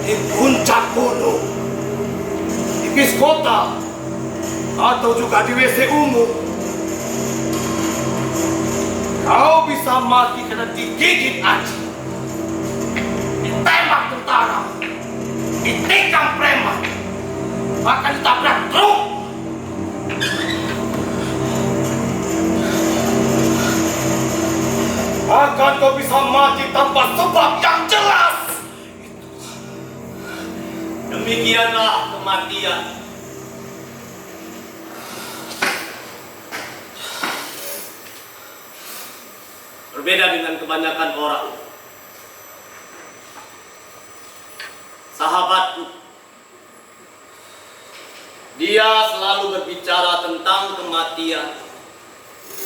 di puncak gunung, di bis kota, atau juga di WC umum. Kau bisa mati karena digigit anjing, ditembak tentara, ditikam preman, bahkan ditabrak truk. Bahkan kau bisa mati tanpa sebab yang jelas. Demikianlah kematian. Berbeda dengan kebanyakan orang. Sahabatku, dia selalu berbicara tentang kematian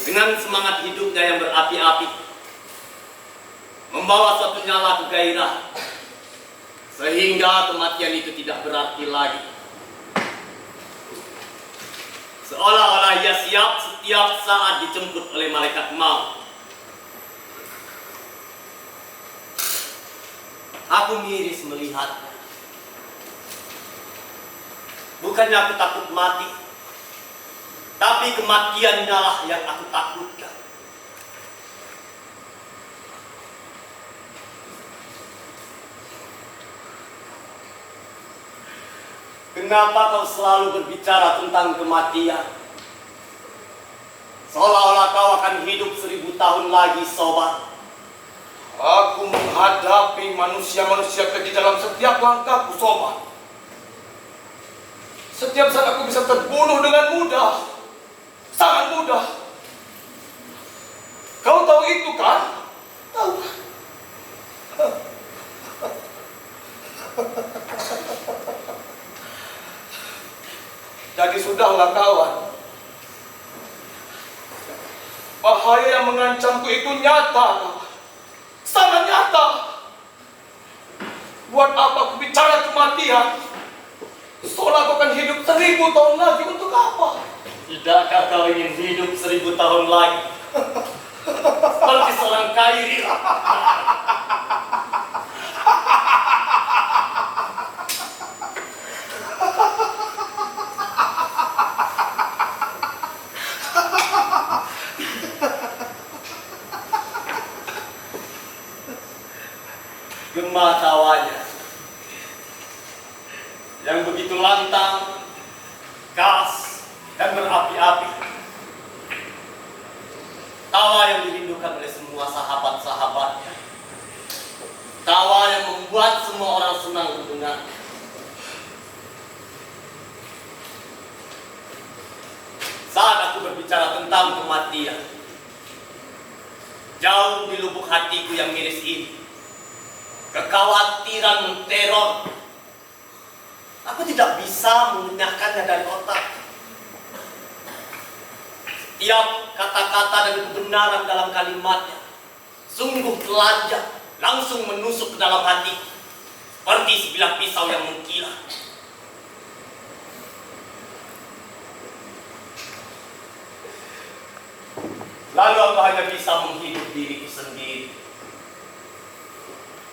dengan semangat hidupnya yang berapi-api, membawa suatu nyala kegairah, sehingga kematian itu tidak berarti lagi. Seolah-olah ia siap setiap saat dijemput oleh malaikat maut. Aku miris melihatnya. Bukannya aku takut mati, tapi kematiannya lah yang aku takutkan. Kenapa kau selalu berbicara tentang kematian? Seolah-olah kau akan hidup 1000 tahun lagi, sobat. Aku menghadapi manusia-manusia keji dalam setiap langkahku, sobat. Setiap saat aku bisa terbunuh dengan mudah, sangat mudah. Kau tahu itu kan? Tahu kan? Jadi sudahlah kawan. Bahaya yang mengancamku itu nyata, kawan. Sangat nyata. Buat apa aku bicara kematian? Seolah aku akan hidup 1000 tahun lagi. Untuk apa? Tidakkah kau ingin hidup 1000 tahun lagi? Seperti seorang Kairi. Gemah tawanya yang begitu lantang, keras, dan berapi-api. Tawa yang dirindukan oleh semua sahabat-sahabatnya. Tawa yang membuat semua orang senang mendengar. Saat aku berbicara tentang kematian, jauh di lubuk hatiku yang miris ini, kekhawatiran menteror. Aku tidak bisa mengenyahkannya dari otak. Setiap kata-kata dan kebenaran dalam kalimatnya sungguh telanjang, langsung menusuk ke dalam hati, seperti sebilah pisau yang mengkilat. Lalu aku hanya bisa menghidup diriku sendiri,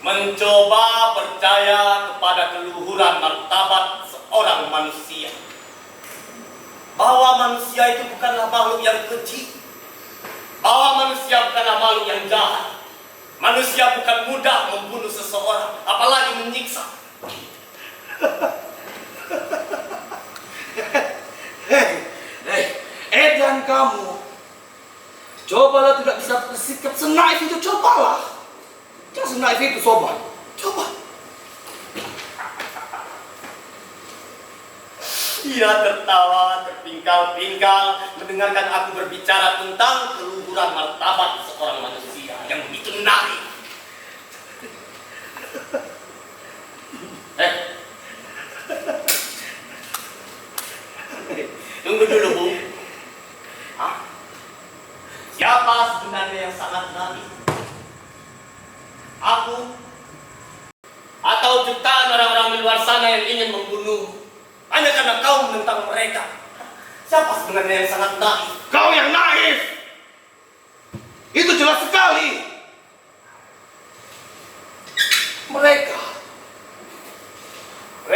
mencoba percaya kepada keluhuran martabat seorang manusia, bahwa manusia itu bukanlah makhluk yang keji, bahwa manusia bukanlah makhluk yang jahat, manusia bukan mudah membunuh seseorang, apalagi menyiksa. Dan kamu, cobalah tidak bisa bersikap senaif itu, cobalah. Jangan senaif itu, sobat. Coba. Ia tertawa terpingkal-pingkal mendengarkan aku berbicara tentang keluhuran martabat seorang manusia yang begitu menarik. Tunggu dulu, Bu. Siapa sebenarnya yang sangat naif? Aku atau jutaan orang-orang di luar sana yang ingin membunuh hanya karena kau menentang mereka? Siapa sebenarnya yang sangat naif? Kau yang naif. Itu jelas sekali. Mereka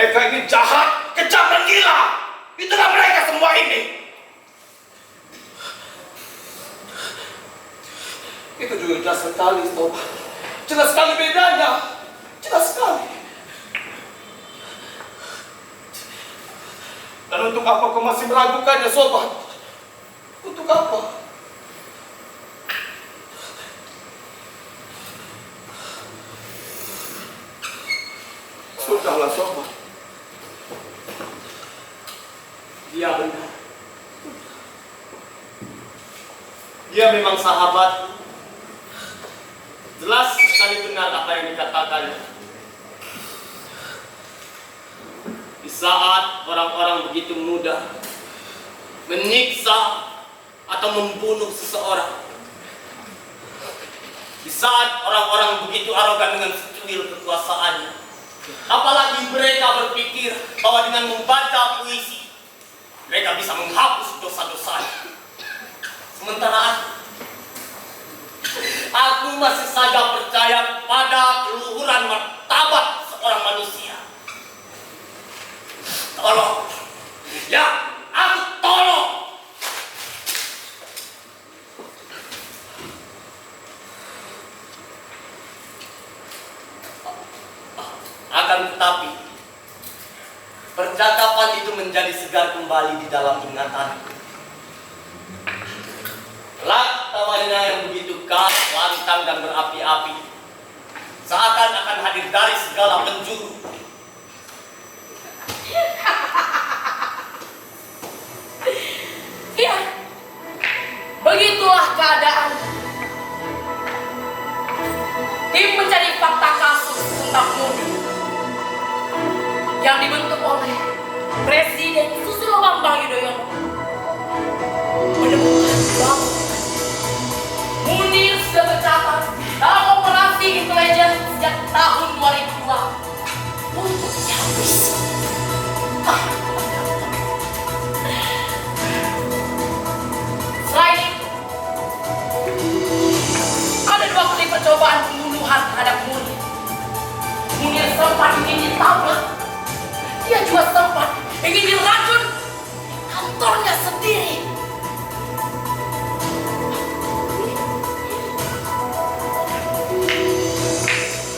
Mereka ini jahat, kejam dan gila. Itulah mereka semua ini. Itu juga jelas sekali, Sobat. Jelas sekali bedanya. Jelas sekali. Dan untuk apa kau masih meragukannya, Sobat? Untuk apa? Sudahlah, Sobat. Dia benar. Dia memang sahabat. Jelas sekali benar apa yang dikatakannya. Di saat orang-orang begitu mudah menyiksa atau membunuh seseorang, di saat orang-orang begitu arogan dengan secuil kekuasaannya, apalagi mereka berpikir bahwa dengan membaca puisi mereka bisa menghapus dosa-dosanya. Sementara aku masih saja percaya pada keluhuran martabat seorang manusia. Tolong, ya, aku tolong. Akan tetapi, percakapan itu menjadi segar kembali di dalam ingatanku. Kelak tawanya yang begitu khas, lantang dan berapi-api, seakan akan hadir dari segala penjuru. Iya, begitulah keadaan. Tim mencari fakta kasus tentang Muni yang dibentuk oleh Presiden Susilo Bambang Yudhoyono menemukan bahwa Munir sudah tercatat dalam operasi intelijen sejak tahun 2002 untuk habis. Selain itu, ada 2 kali percobaan pembunuhan terhadap Munir. Munir sempat ingin ditabrak. Dia juga sempat ingin diracun kantornya sendiri.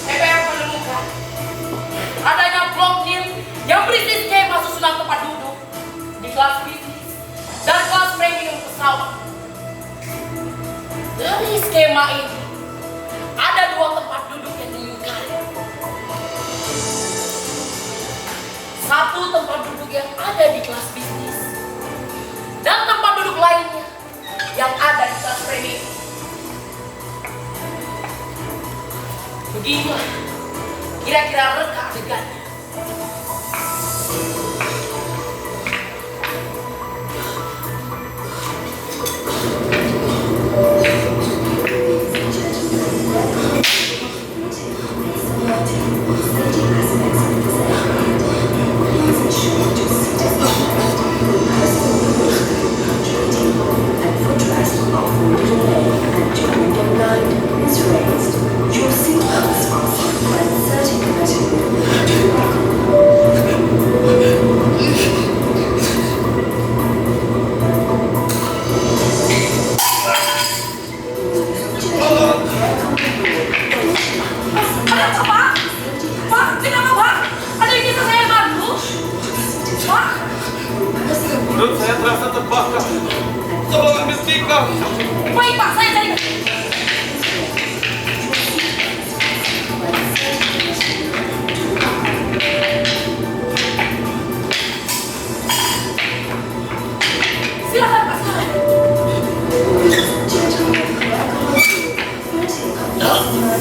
TPR menemukan adanya blok deal yang berisi skema susunan tempat duduk di kelas bisnis dan kelas premium pesawat. Dari skema ini ada 2 tempat duduk yang diingkari. Satu tempat duduk yang ada di kelas bisnis dan tempat duduk lainnya yang ada di kelas premium. Beginilah kira-kira reka adegannya. Perut saya terasa terbakar. Tolong ambil tikar. Baik Pak, saya cari. Silakan Pak, silakan.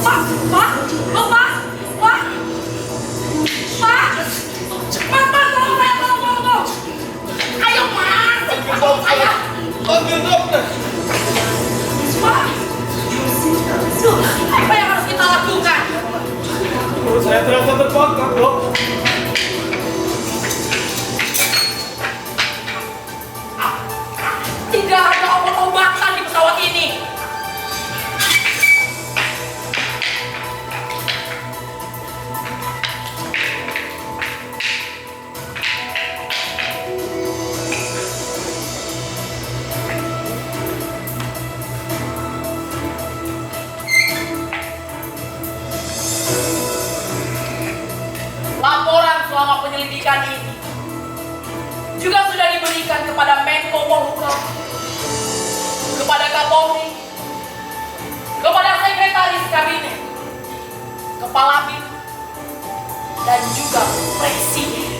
Pak, Pak, oh Pak, Pak, Pak, Pak, tolong. Ayo Pak, cepat saya. Panggil dokter. Pak. soal penyelidikan ini juga sudah diberikan kepada Menko Polhukam, kepada Kapolri, kepada Sekretaris Kabinet, Kepala BIN, dan juga Presiden.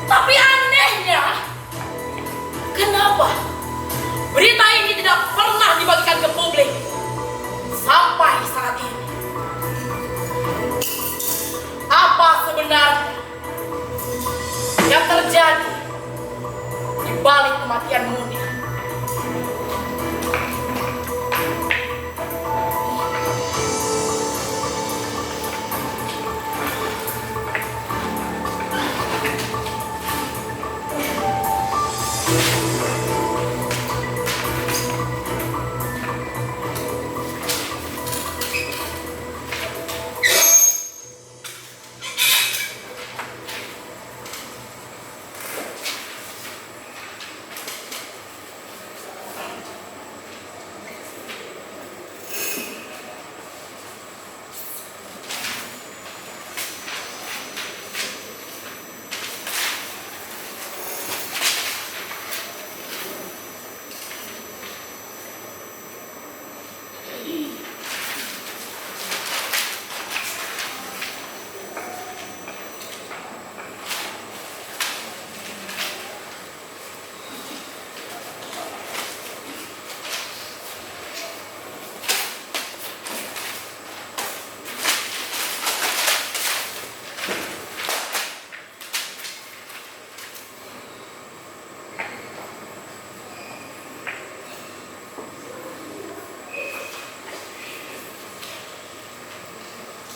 Tapi anehnya, kenapa berita ini tidak pernah dibagikan ke publik sampai saat ini? Apa sebenarnya yang terjadi di balik kematian Munir?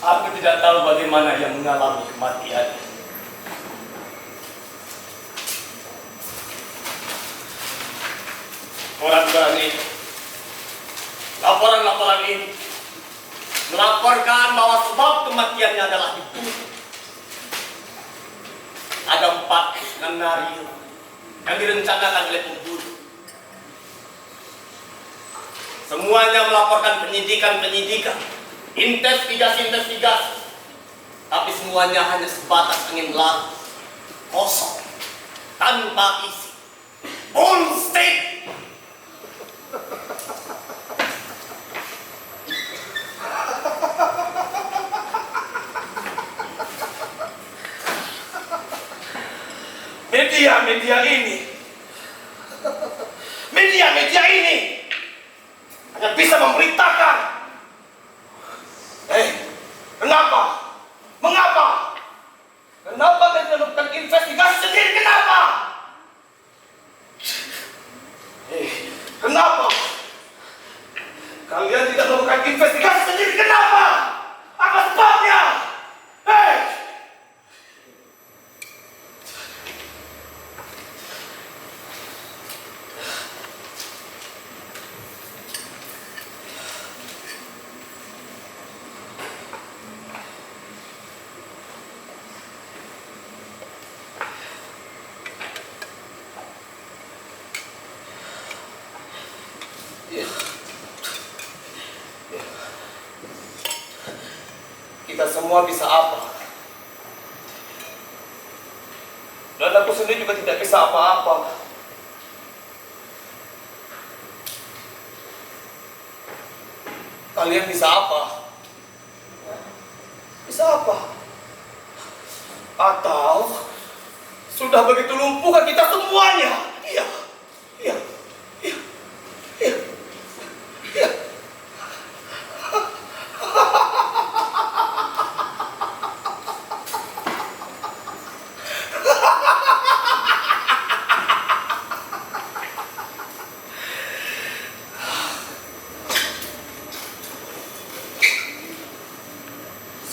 Aku tidak tahu bagaimana yang mengalami kematian. Orang-orang ini, laporan-laporan ini melaporkan bahwa sebab kematiannya adalah dibunuh. Ada 4 skenario yang direncanakan oleh pembunuh. Semuanya melaporkan penyidikan, investigasi, tapi semuanya hanya sebatas angin lalu, kosong, tanpa isi, bullshit. Media ini hanya bisa memberitakan. Kenapa? Mengapa? Kenapa kalian tidak melakukan investigasi sendiri? Kenapa? Kenapa? Kalian tidak melakukan investigasi sendiri? Kenapa? Apa sebabnya? Kita semua bisa apa? Dan aku sendiri juga tidak bisa apa-apa. Kalian bisa apa? Bisa apa? Atau sudah begitu lumpuhkah kita semuanya? Iya.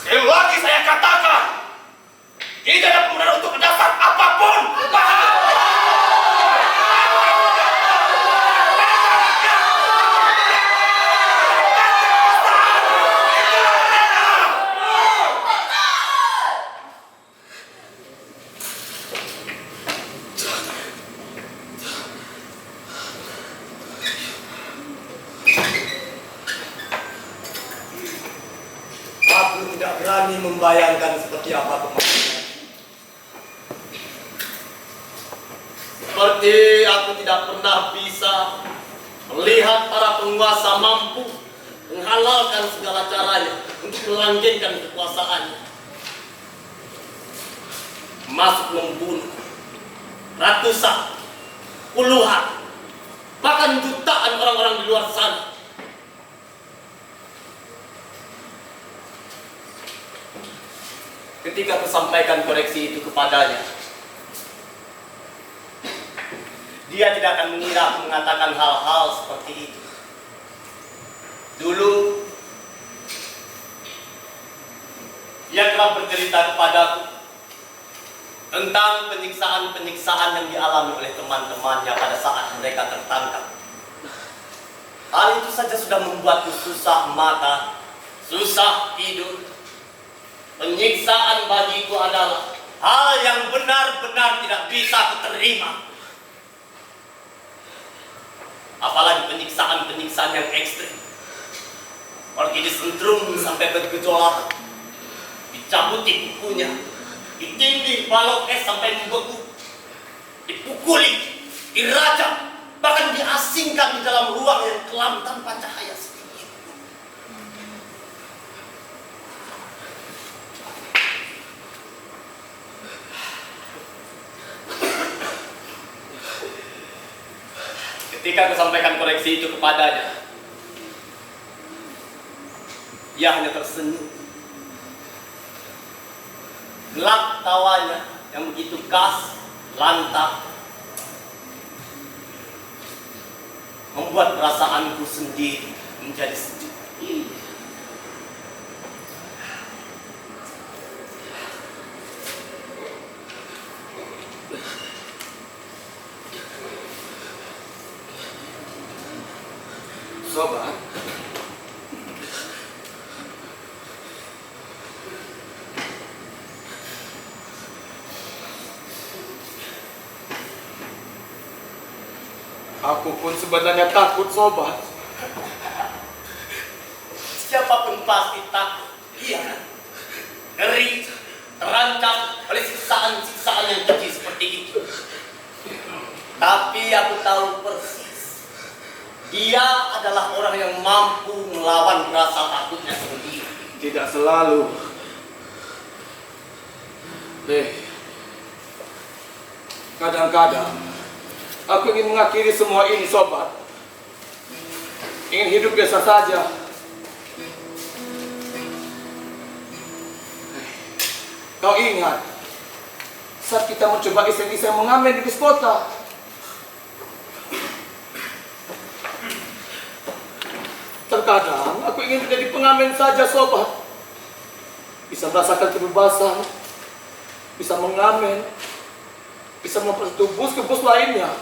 Sekali lagi saya katakan, tidak ada pembenaran untuk dasar apapun. Aku tidak berani membayangkan seperti apa kematian. Seperti aku tidak pernah bisa melihat para penguasa mampu menghalalkan segala caranya untuk melanggengkan kekuasaannya. Masuk membunuh ratusan, puluhan, bahkan jutaan orang-orang di luar sana. Ketika kusampaikan koreksi itu kepadanya, dia tidak akan mengira aku mengatakan hal-hal seperti itu. Dulu, dia telah bercerita kepadaku tentang penyiksaan-penyiksaan yang dialami oleh teman-temannya pada saat mereka tertangkap. Hal itu saja sudah membuatku susah makan, susah tidur. Penyiksaan bagiku adalah hal yang benar-benar tidak bisa kuterima. Apalagi penyiksaan-penyiksaan yang ekstrim. Seperti disentrum sampai bergejolak, dicabuti kukunya, ditindih balok es sampai membeku, dipukuli, dirajam, bahkan diasingkan di dalam ruang yang kelam tanpa cahaya sedikit. Ketika aku sampaikan koreksi itu kepadanya, ia hanya tersenyum. Gelak tawanya yang begitu khas, lantang, membuat perasaanku sendiri menjadi sejuk. Sobat, aku pun sebenarnya takut, sobat. Siapapun pasti takut, iya kan? Ngeri, terancam oleh siksaan-siksaan yang keji seperti itu. Tapi aku tahu persis, dia adalah orang yang mampu melawan rasa takutnya sendiri. Tidak selalu. Kadang-kadang aku ingin mengakhiri semua ini, sobat. Ingin hidup biasa saja. Kau ingat saat kita mencoba iseng-iseng mengamen di bis kota? Terkadang aku ingin menjadi pengamen saja, sobat. Bisa merasakan kebebasan, bisa mengamen, bisa mempersentuh bus-bus lainnya,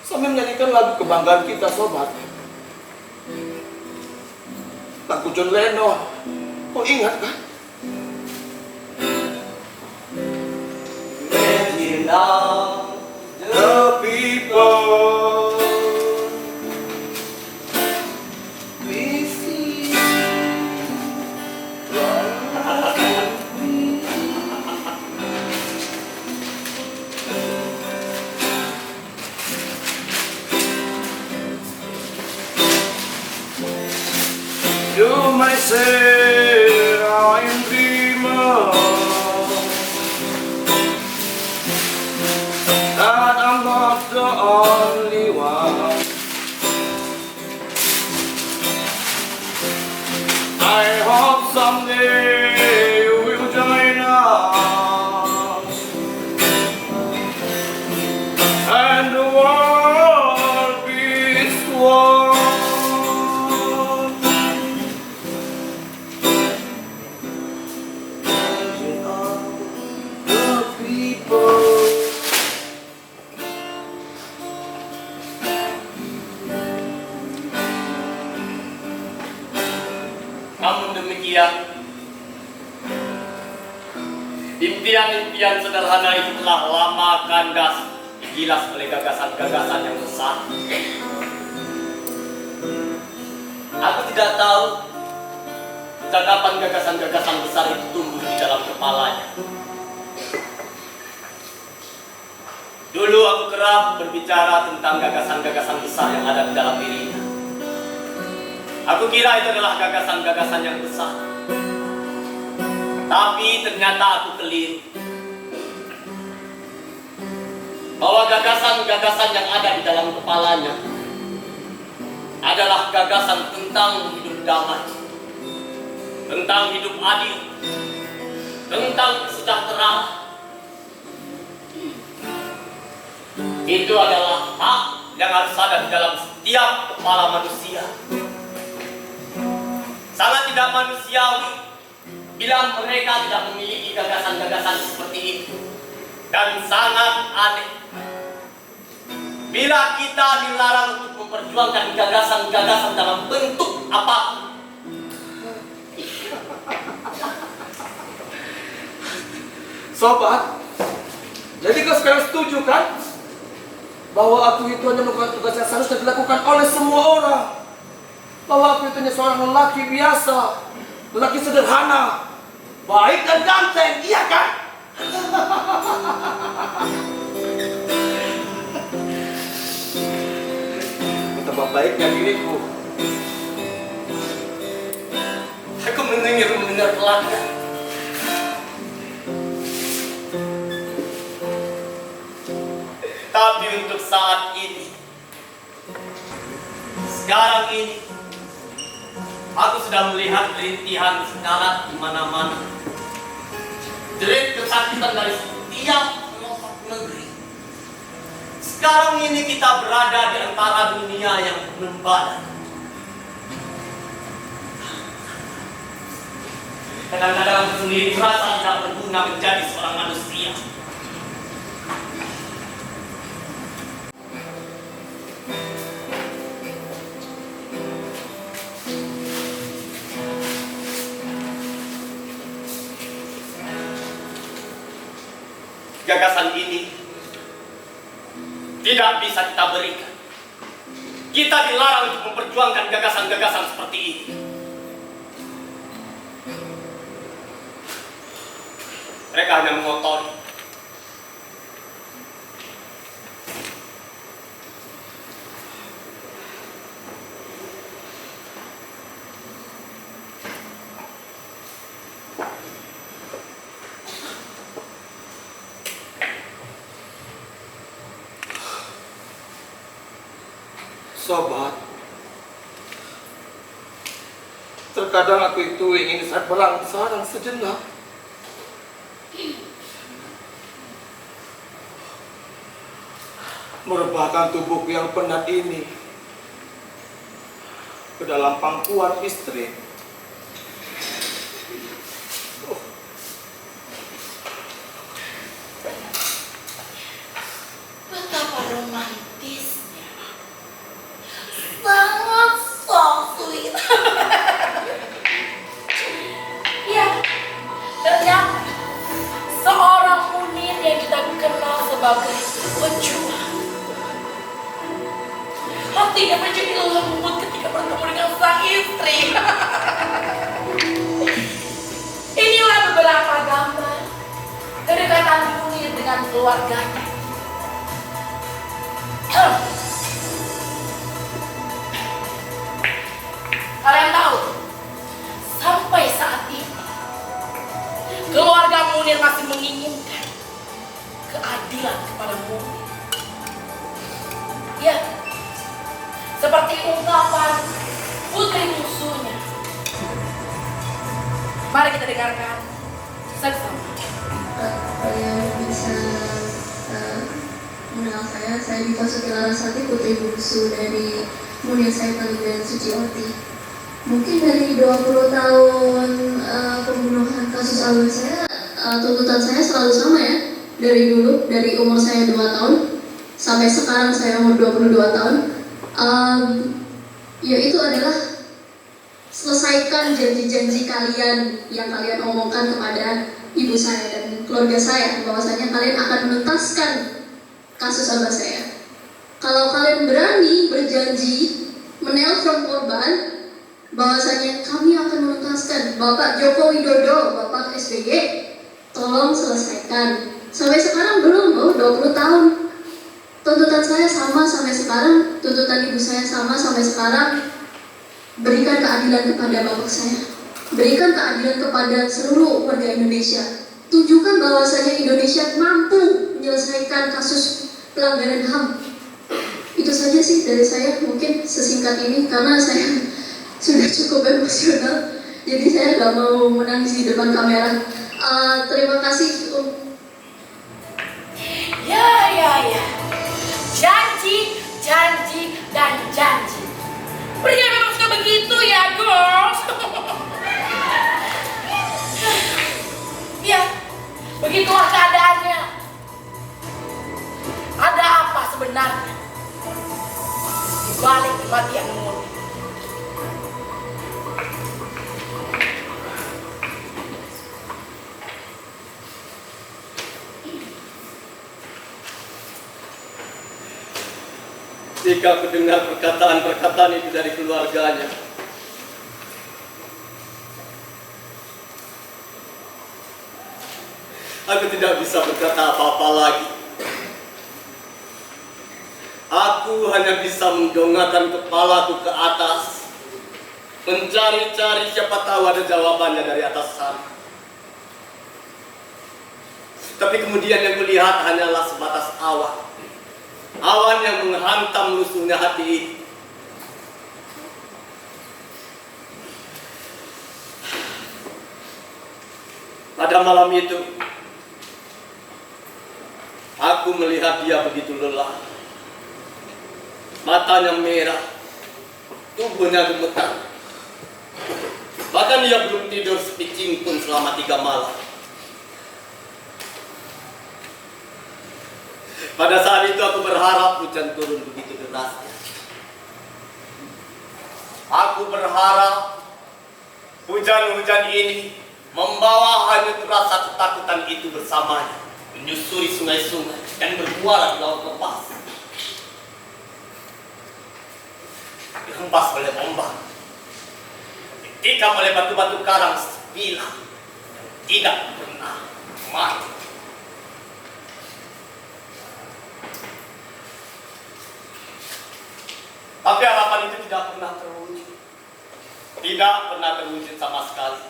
sambil menyanyikan lagu kebanggaan kita, sobat. Lagu John Lennon, kau ingat kan? Imagine now The people we see. You might say I am dreamer, that I'm not the only one. I hope someday you will join us, and the world be one. Imagine all the people. Namun demikian, impian-impian sederhana itu telah lama kandas digilas oleh gagasan-gagasan yang besar. Aku tidak tahu sejak kapan gagasan-gagasan besar itu tumbuh di dalam kepalanya. Dulu Dulu aku kerap berbicara tentang gagasan-gagasan besar yang ada di dalam dirinya. Aku kira itu adalah gagasan-gagasan yang besar. Tapi ternyata aku keliru. Bahwa gagasan-gagasan yang ada di dalam kepalanya adalah gagasan tentang hidup damai, tentang hidup adil, tentang kesejahteraan. Itu adalah hak yang harus ada di dalam setiap kepala manusia. Sangat tidak manusiawi bila mereka tidak memiliki gagasan-gagasan seperti itu. Dan sangat aneh bila kita dilarang untuk memperjuangkan gagasan-gagasan dalam bentuk apapun. Sobat, jadi kau sekarang setuju kan? Bahwa aku itu hanya melakukan tugas yang seharusnya dilakukan oleh semua orang. Bahwa aku itu hanya seorang lelaki biasa, lelaki sederhana, baik dan ganteng, iya kan? Betapa baiknya diriku. Aku mendengar pelanggan. Tapi untuk saat ini, sekarang ini, aku sudah melihat rintihan sekarat di mana-mana. Jerit kesakitan dari setiap pelosok negeri. Sekarang ini kita berada di antara dunia yang membara. Kadang-kadang aku sendiri merasa tidak berguna menjadi seorang manusia. Gagasan ini tidak bisa kita berikan. Kita dilarang untuk memperjuangkan gagasan-gagasan seperti ini. Mereka hanya mengotori. Sobat, terkadang aku itu ingin berlangsang sejenak. Merebahkan tubuhku yang penat ini ke dalam pangkuan istri. Betapa romantisnya. Sangat so sweet. Ya, ternyata seorang Munir yang kita kenal sebagai pejuang. Hatinya menjadi lembut ketika bertemu dengan sang istri. Inilah beberapa gambar kedekatan Munir dengan keluarganya. Kalian tahu, sampai saat ini keluarga Munir masih menginginkan keadilan kepada Munir. Ya, seperti ungkapan putri musuhnya. Mari kita dengarkan bersama. Yang bisa mengenal saya Diva Suti Larasati, putri bungsu dari Munir Saipali dan Suciwati. Mungkin dari 20 tahun pembunuhan kasus awal saya, tuntutan saya selalu sama ya. Dari dulu, dari umur saya 2 tahun sampai sekarang saya umur 22 tahun. Yaitu adalah selesaikan janji-janji kalian yang kalian omongkan kepada ibu saya dan keluarga saya, bahwasanya kalian akan menuntaskan kasus abah saya. Kalau kalian berani berjanji menelpon korban bahwasanya kami akan menuntaskan, Bapak Joko Widodo, Bapak SBY, tolong selesaikan. Sampai sekarang belum, 20 tahun. Tuntutan saya sama sampai sekarang, tuntutan ibu saya sama sampai sekarang. Berikan keadilan kepada bapak saya, berikan keadilan kepada seluruh warga Indonesia. Tunjukkan bahwasanya Indonesia mampu menyelesaikan kasus pelanggaran HAM. Itu saja sih dari saya, mungkin sesingkat ini karena saya sudah cukup emosional, jadi saya nggak mau menangis di depan kamera. Terima kasih. Ya. Janji, janji, dan janji. Pria memang suka begitu ya, girls. Ya, begitulah keadaannya. Ada apa sebenarnya di balik kematian Murni? Jika mendengar perkataan-perkataan itu dari keluarganya, aku tidak bisa berkata apa-apa lagi. Aku hanya bisa mendongakkan kepalaku ke atas, mencari-cari siapa tahu ada jawabannya dari atas sana. Tapi kemudian yang kulihat hanyalah sebatas awan. Awan yang menghantam lusuhnya hati ini. Pada malam itu, aku melihat dia begitu lelah. Matanya merah, tubuhnya gemetar. Bahkan dia belum tidur sepicing pun selama 3 malam. Pada saat itu aku berharap hujan turun begitu derasnya. Aku berharap hujan-hujan ini membawa hanyut rasa ketakutan itu bersamanya, menyusuri sungai-sungai dan bermuara di laut lepas. Dihempas oleh ombak, ditikam oleh batu-batu karang sebilah yang tidak pernah mati. Tapi harapan itu tidak pernah terwujud. Tidak pernah terwujud sama sekali.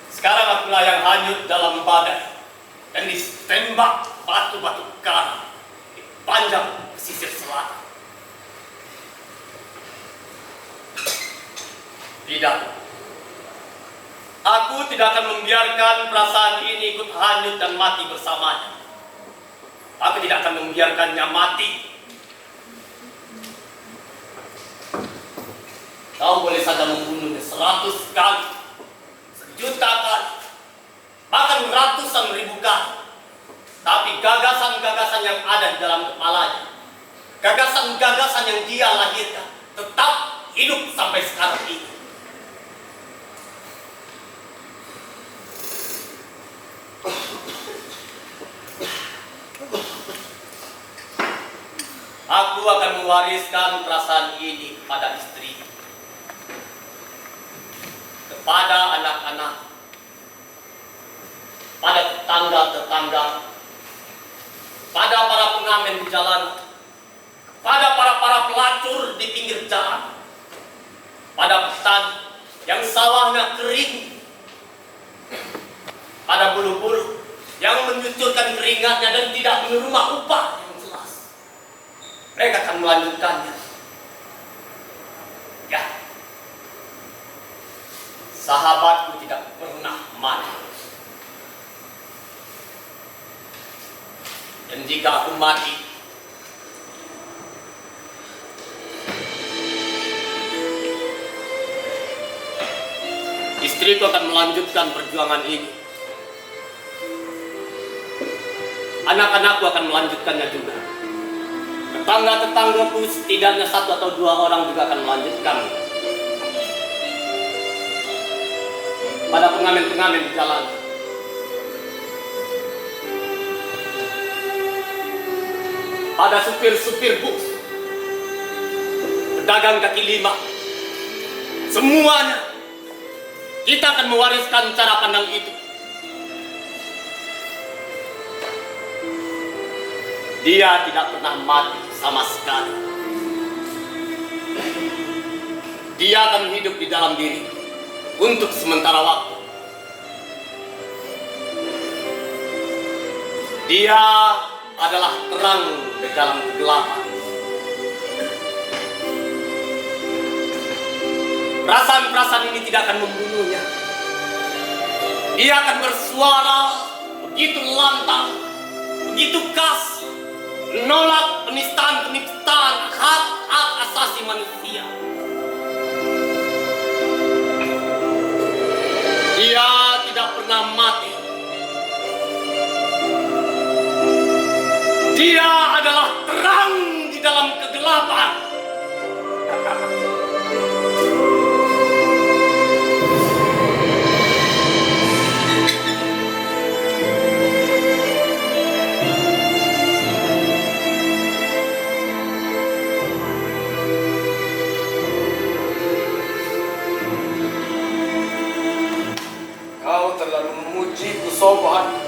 Sekarang akulah yang hanyut dalam badai dan ditembak batu-batu karang di panjang pesisir selatan. Tidak. Aku tidak akan membiarkan perasaan ini ikut hanyut dan mati bersamanya. Aku tidak akan membiarkannya mati. Kau boleh saja membunuhnya 100 kali, 1.000.000 kali, bahkan ratusan ribu kali. Tapi gagasan-gagasan yang ada di dalam kepalanya, gagasan-gagasan yang dia lahirkan, tetap hidup sampai sekarang ini. Aku akan mewariskan perasaan ini kepada istri, kepada anak-anak, pada tetangga-tetangga, pada para pengamen di jalan, pada para pelacur di pinggir jalan, pada petani yang sawahnya kering, pada buruh-buruh yang menyucurkan keringatnya dan tidak menerima upah yang jelas. Mereka akan melanjutkannya. Ya, sahabatku tidak pernah mati. Dan jika aku mati, istriku akan melanjutkan perjuangan ini. Anak-anakku akan melanjutkannya juga. Tetangga-tetanggaku setidaknya 1 atau 2 orang juga akan melanjutkan. Pada pengamen-pengamen di jalan, pada supir-supir bus, pedagang kaki lima, semuanya kita akan mewariskan cara pandang itu. Dia tidak pernah mati sama sekali. Dia akan hidup di dalam diri untuk sementara waktu. Dia adalah terang di dalam kegelapan. Perasaan-perasaan ini tidak akan membunuhnya. Dia akan bersuara begitu lantang, begitu keras, menolak penistaan-penistaan hak-hak asasi manusia. Dia tidak pernah mati. Dia adalah terang di dalam kegelapan. Kau terlalu memujiku, Sobat.